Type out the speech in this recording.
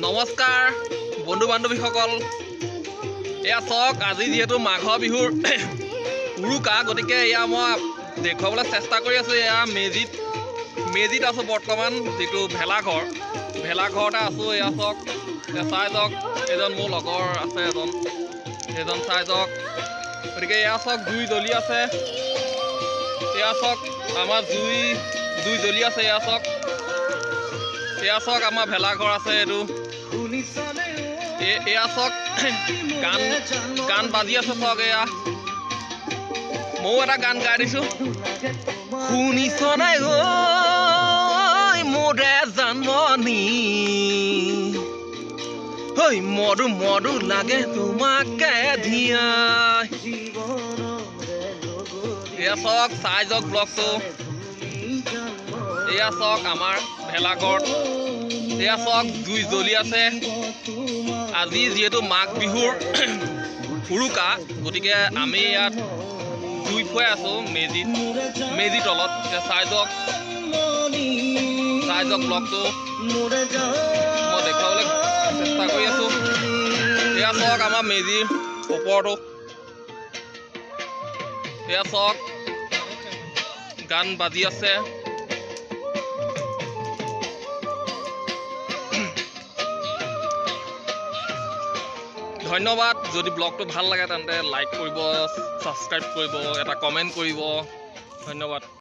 নমস্কাৰ বন্ধু বান্ধৱীসকল, এয়া চাওক আজি যিহেতু মাঘৰ বিহুৰ উৰুকা, গতিকে এয়া মই দেখুৱাবলৈ চেষ্টা কৰি আছোঁ। এয়া মেজিত আছোঁ বৰ্তমান, যিটো ভেলাঘৰতে আছোঁ। এয়া চাওক, চাই যাওক, এজন মোৰ লগৰ আছে সেইজন চাই যাওক। গতিকে এয়া চাওক জুই জ্বলি আছে, এয়া চাওক আমাৰ জুই জ্বলি আছে। এয়া চাওক আমাৰ ভেলাঘৰ আছে এইটো। এয়া চাওক গান বাজি আছে চাওক। এয়া ময়ো এটা গান গাই দিছোঁ। শুনিছ নাই ঐ মোৰে জানমণি, ঐ মধু লাগে তোমাকে ধিয়াই। এয়া চাওক, চাই যাওক ব্লগটো। এয়া চাওক আমাৰ ভেলাঘৰ, এয়া চাওক জুই জ্বলি আছে। আজি যিহেতু মাঘ বিহুৰ উৰুকা, গতিকে আমি ইয়াত জুই ফুৱাই আছোঁ মেজিৰ তলত। চাই যাওক ব্লগটো মই দেখুৱাবলৈ চেষ্টা কৰি আছোঁ। এয়া চাওক আমাৰ মেজিৰ ওপৰতো, এয়া চাওক গান বাজি আছে। ধন্যবাদ। যদি ব্লগটো ভাল লাগে তেন্তে লাইক কৰিব, ছাবস্ক্ৰাইব কৰিব, এটা কমেণ্ট কৰিব। ধন্যবাদ।